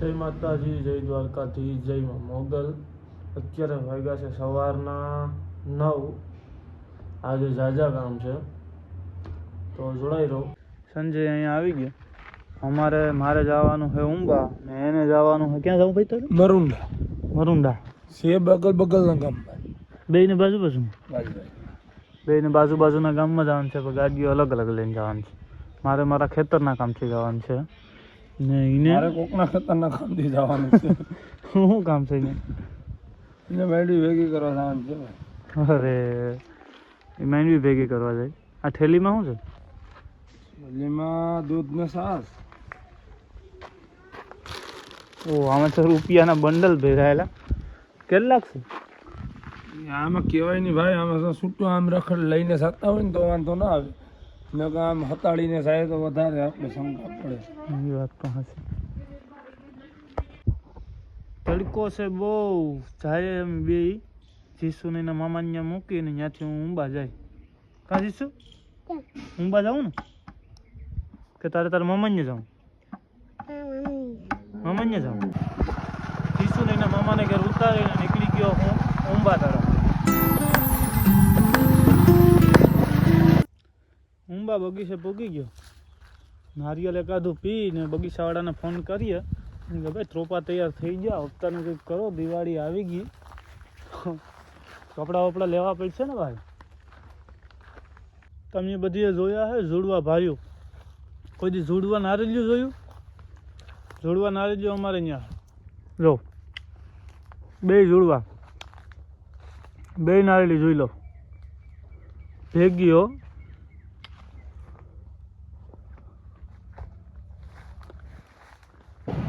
જય માતાજી, જય દ્વારકાધીશ, જય માં મોગલ. અત્યારે વાગ્યા છે સવારના 9. આજે ઝાઝા કામ છે તો જોડાઈ રહો. સંજય અહીંયા આવી ગયો. મારે જવાનું છે ઉંબા ને એને જવાનું છે ક્યાં જવું ભાઈ તારે? મરુંડા છે બગલના ગામમાં. બેયને બાજુના ગામમાં જવાનું છે, પણ ગાડીઓ અલગ અલગ લઈને જવાનું છે. મારે મારા ખેતરના કામથી જવાનું છે ને એને કોકના ખેતરના કામથી જવાનું છે. શું કામ છે એને મેંડી ભેગી કરવા જવાનું છે. અરે એ માંડવી ભેગી કરવા જાય. આ થેલીમાં શું છે? થેલીમાં દૂધ ને છાશ. ઓ આમાં તો રૂપિયાના બંડલ ભેરાયેલા. કેટલાક છે આમાં કહેવાય નહીં ભાઈ, આમાં તો છૂટું આમ રખડ લઈને જતા હોય ને તો વાંધો ના આવે, ને આમ હતાડીને જાય તો વધારે આપણે શંકા પડે. એ વાત તો હશે. તડકો છે બહુ. જાય એમ બે જીસુને એના મામાને ત્યાં મૂકીને ત્યાંથી હું ઉંબા જાય. કાં જીસુ ઉંબા જાઉં ને કે તારે મામાને જાઉં? મામાને જાઉં. જીસુને એના મામાને ઘર ઉતારીને નીકળી ગયો હું ઉંબા તરફ. ઉંબા બગીચે પૂગી ગયો. નારિયેલ એકાદું પીને બગીચાવાળાને ફોન કરીએ કે ભાઈ ત્રોપા તૈયાર થઈ ગયા, હપ્તાનું કંઈક કરો, દિવાળી આવી ગઈ, કપડાં વપડા લેવા પડશે ને ભાઈ. તમે બધીએ જોયા હે ઝૂડવા ભાઈઓ? કોઈ દી ઝૂડવા નારિયેળ જોયું? ઝૂડવા નારિયેળ અમારે ત્યાં જો બે ઝૂડવા, બે નારિયેળી જોઈ લો ભેગીઓ.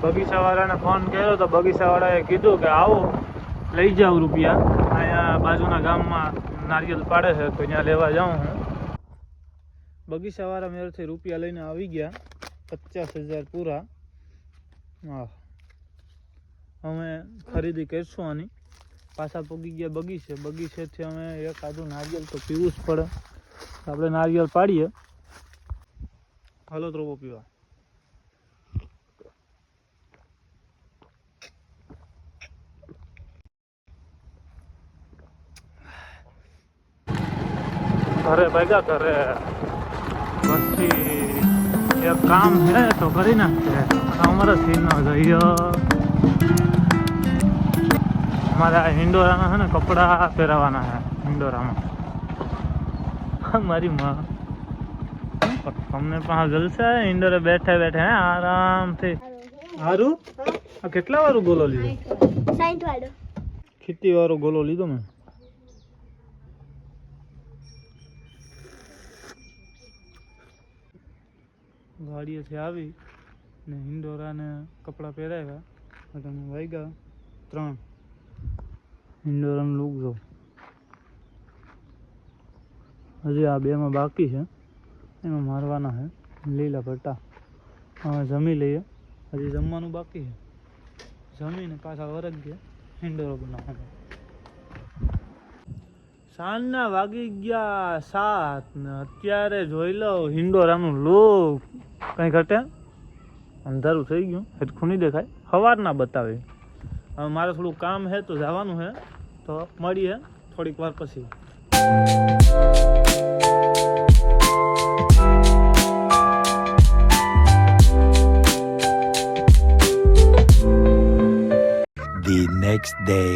બગીચાવાળાને ફોન કર્યો તો બગીચાવાળાએ કીધું કે આવો લઈ જાઓ રૂપિયા, અહીંયા બાજુના ગામમાં નારિયેળ પાડે છે તો ત્યાં લેવા જાઉં હું. બગીચાવાળા મેરેથી રૂપિયા લઈને આવી ગયા, 50,000 પૂરા. હા, અમે ખરીદી કરીશું આની. પાછા પગી ગયા બગીચેથી અમે એકાદું નારિયેળ તો પીવું જ પડે. આપણે નારિયેળ પાડીએ. હાલો ત્રોપો પીવા. ઘરે ભેગા કરે પછી એક કામ છે તો કરી નાખશે. અમારા સીન જઈએ. અમારા હિંડોરામાં છે ને કપડાં પહેરાવાના છે. હિંડોરામાં મારી માં તમને પાસે જલસા હિંડોરે બેઠે બેઠે આરામથી. સારું. આ કેટલા વાળું ગોલો લીધો? 60 વાળો. ખીટી વાળો ગોલો લીધો મેં. ગાડીએથી આવી ને હિંડોરાને કપડાં પહેરાવ્યા. તમે વાગ્યા 3. હિંડોરાનું લુક જો. હજી આ બેમાં બાકી છે, એમાં મારવાના છે લીલા પટ્ટા. હવે જમી લઈએ, હજી જમવાનું બાકી છે. જમીને પાછા વરગ ગયા હિંડોરો બનાવવાનો. સાંજના વાગી ગયા 7 ને અત્યારે જોઈ લો હિંડોરાનું લુક. કંઈ ઘટે? અંધારું થઈ ગયું, હેઠખું નહીં દેખાય. સવારના બતાવે. હવે મારે થોડું કામ છે તો જવાનું છે, તો મળીએ થોડીક વાર પછી. The next day.